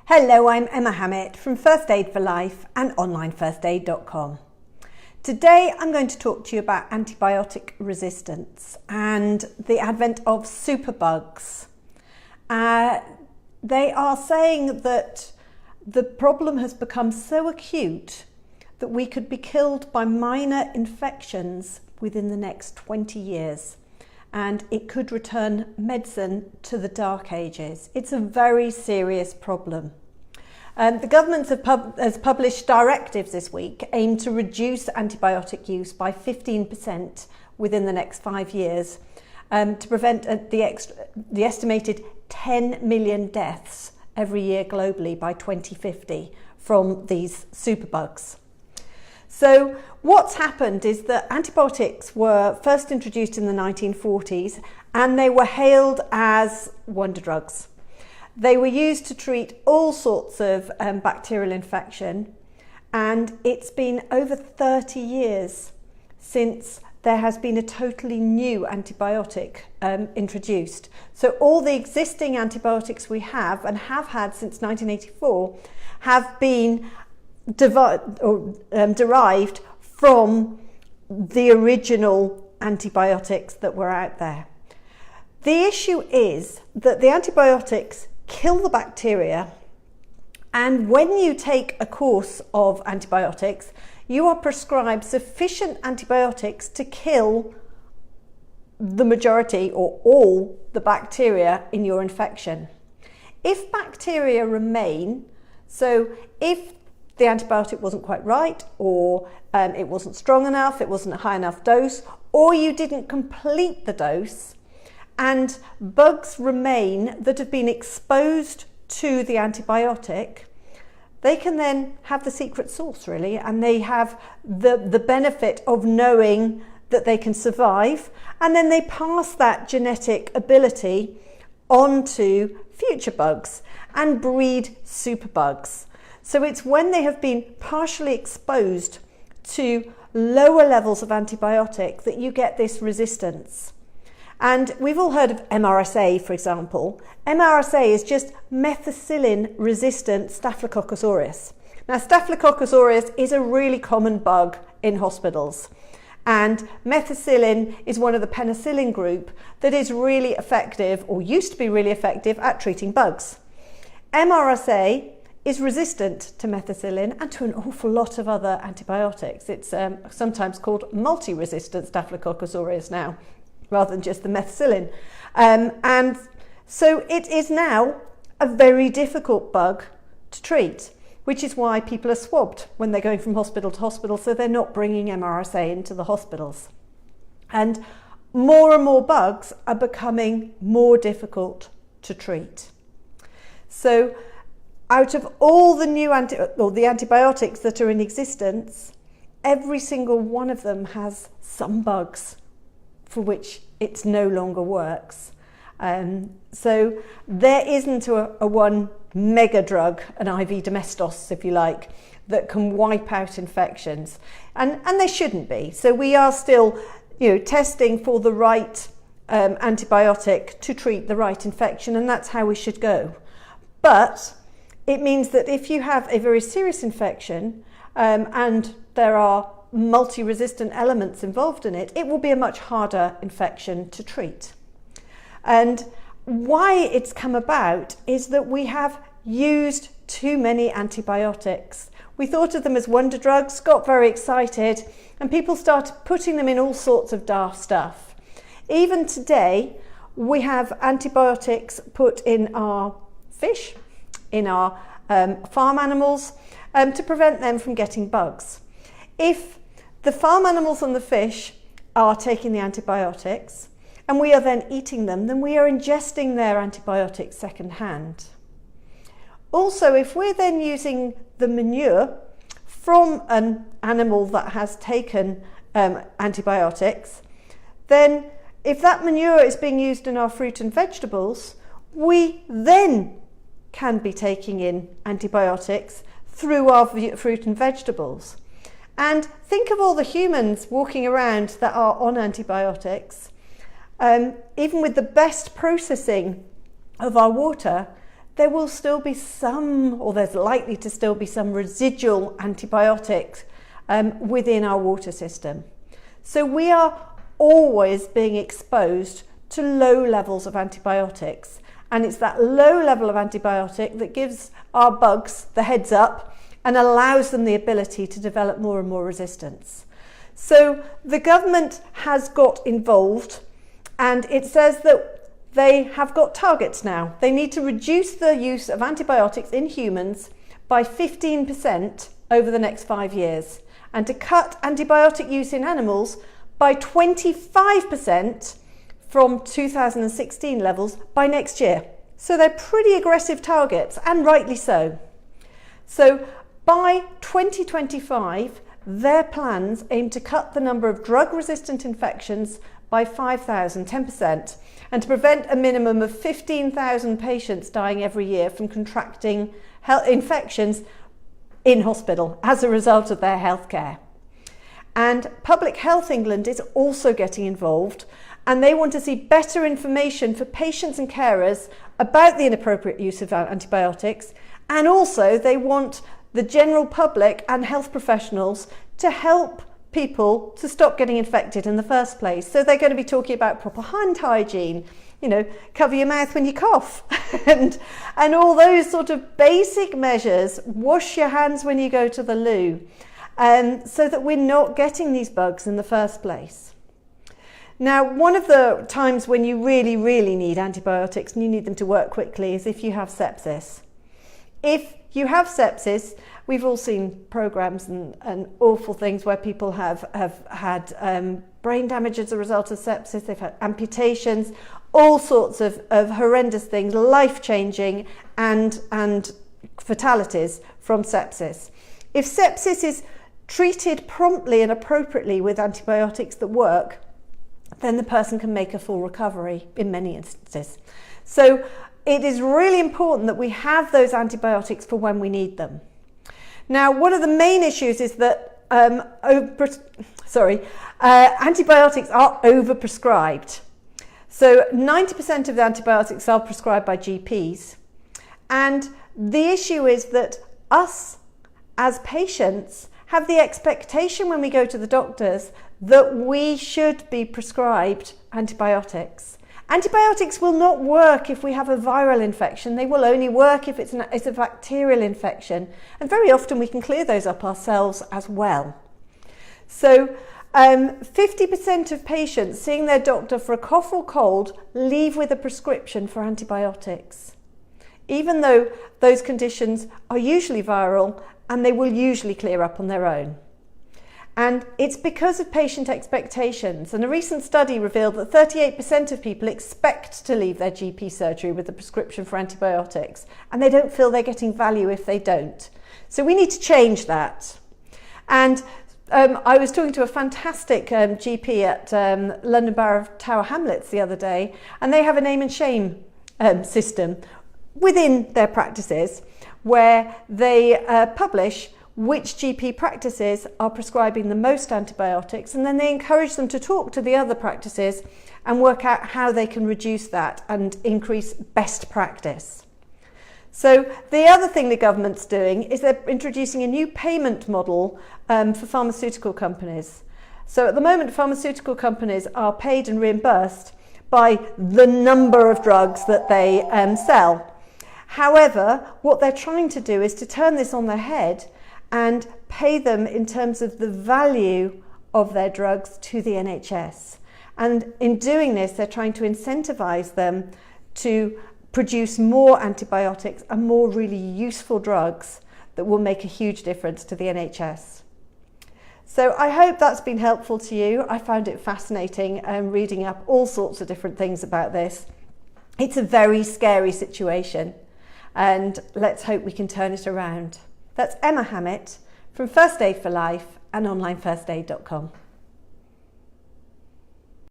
Hello, I'm Emma Hammett from First Aid for Life and onlinefirstaid.com. Today I'm going to talk to you about antibiotic resistance and the advent of superbugs. They are saying that the problem has become so acute that we could be killed by minor infections within the next 20 years. And it could return medicine to the Dark Ages. It's a very serious problem. The government has published directives this week aimed to reduce antibiotic use by 15% within the next 5 years to prevent the estimated 10 million deaths every year globally by 2050 from these superbugs. So what's happened is that antibiotics were first introduced in the 1940s and they were hailed as wonder drugs. They were used to treat all sorts of bacterial infection, and it's been over 30 years since there has been a totally new antibiotic introduced. So all the existing antibiotics we have and have had since 1984 have been derived from the original antibiotics that were out there. The issue is that the antibiotics kill the bacteria, and when you take a course of antibiotics, you are prescribed sufficient antibiotics to kill the majority or all the bacteria in your infection. If bacteria remain, so if the antibiotic wasn't quite right, or it wasn't strong enough, it wasn't a high enough dose, or you didn't complete the dose, and bugs remain that have been exposed to the antibiotic, they can then have the secret sauce really, and they have the benefit of knowing that they can survive, and then they pass that genetic ability onto future bugs and breed superbugs. So it's when they have been partially exposed to lower levels of antibiotic that you get this resistance. And we've all heard of MRSA, for example. MRSA is just methicillin-resistant Staphylococcus aureus. Now, Staphylococcus aureus is a really common bug in hospitals. And methicillin is one of the penicillin group that is really effective, or used to be really effective, at treating bugs. MRSA is resistant to methicillin and to an awful lot of other antibiotics. It's sometimes called multi-resistant Staphylococcus aureus now, rather than just the methicillin. And so it is now a very difficult bug to treat, which is why people are swabbed when they're going from hospital to hospital, so they're not bringing MRSA into the hospitals. And more bugs are becoming more difficult to treat. So out of all the new the antibiotics that are in existence, every single one of them has some bugs for which it no longer works. So there isn't a one mega drug, an IV domestos, if you like, that can wipe out infections, and they shouldn't be. So we are still, testing for the right antibiotic to treat the right infection, and that's how we should go. But it means that if you have a very serious infection and there are multi-resistant elements involved in it, it will be a much harder infection to treat. And why it's come about is that we have used too many antibiotics. We thought of them as wonder drugs, got very excited, and people started putting them in all sorts of daft stuff. Even today, we have antibiotics put in our fish, in our farm animals, to prevent them from getting bugs. If the farm animals and the fish are taking the antibiotics and we are then eating them, then we are ingesting their antibiotics secondhand. Also, if we're then using the manure from an animal that has taken antibiotics, then if that manure is being used in our fruit and vegetables, we then can be taking in antibiotics through our fruit and vegetables. And think of all the humans walking around that are on antibiotics. Even with the best processing of our water, there will still be some, or there's likely to still be some residual antibiotics within our water system. So we are always being exposed to low levels of antibiotics. And it's that low level of antibiotic that gives our bugs the heads up and allows them the ability to develop more and more resistance. So the government has got involved, and it says that they have got targets now. They need to reduce the use of antibiotics in humans by 15% over the next 5 years, and to cut antibiotic use in animals by 25% from 2016 levels by next year. So they're pretty aggressive targets, and rightly so. So by 2025, their plans aim to cut the number of drug-resistant infections by 5,000, 10%, and to prevent a minimum of 15,000 patients dying every year from contracting infections in hospital as a result of their healthcare. And Public Health England is also getting involved, and they want to see better information for patients and carers about the inappropriate use of antibiotics, and also they want the general public and health professionals to help people to stop getting infected in the first place. So they're going to be talking about proper hand hygiene, cover your mouth when you cough, and all those sort of basic measures. Wash your hands when you go to the loo, so that we're not getting these bugs in the first place. Now, one of the times when you really, really need antibiotics and you need them to work quickly is if you have sepsis. If you have sepsis, we've all seen programs and awful things where people have had brain damage as a result of sepsis, they've had amputations, all sorts of horrendous things, life-changing and fatalities from sepsis. If sepsis is treated promptly and appropriately with antibiotics that work, then the person can make a full recovery in many instances. So it is really important that we have those antibiotics for when we need them. Now, one of the main issues is that antibiotics are overprescribed. So 90% of the antibiotics are prescribed by GPs. And the issue is that us as patients have the expectation when we go to the doctors that we should be prescribed antibiotics. Antibiotics will not work if we have a viral infection. They will only work if it's a bacterial infection. And very often we can clear those up ourselves as well. So 50% of patients seeing their doctor for a cough or cold leave with a prescription for antibiotics, even though those conditions are usually viral and they will usually clear up on their own. And it's because of patient expectations. And a recent study revealed that 38% of people expect to leave their GP surgery with a prescription for antibiotics, and they don't feel they're getting value if they don't. So we need to change that. And I was talking to a fantastic GP at London Borough of Tower Hamlets the other day, and they have a name and shame system within their practices where they publish which GP practices are prescribing the most antibiotics, and then they encourage them to talk to the other practices and work out how they can reduce that and increase best practice. So the other thing the government's doing is they're introducing a new payment model for pharmaceutical companies. So at the moment, pharmaceutical companies are paid and reimbursed by the number of drugs that they sell. However, what they're trying to do is to turn this on their head and pay them in terms of the value of their drugs to the NHS. And in doing this, they're trying to incentivize them to produce more antibiotics and more really useful drugs that will make a huge difference to the NHS. So I hope that's been helpful to you. I found it fascinating reading up all sorts of different things about this. It's a very scary situation, and let's hope we can turn it around. That's Emma Hammett from First Aid for Life and onlinefirstaid.com.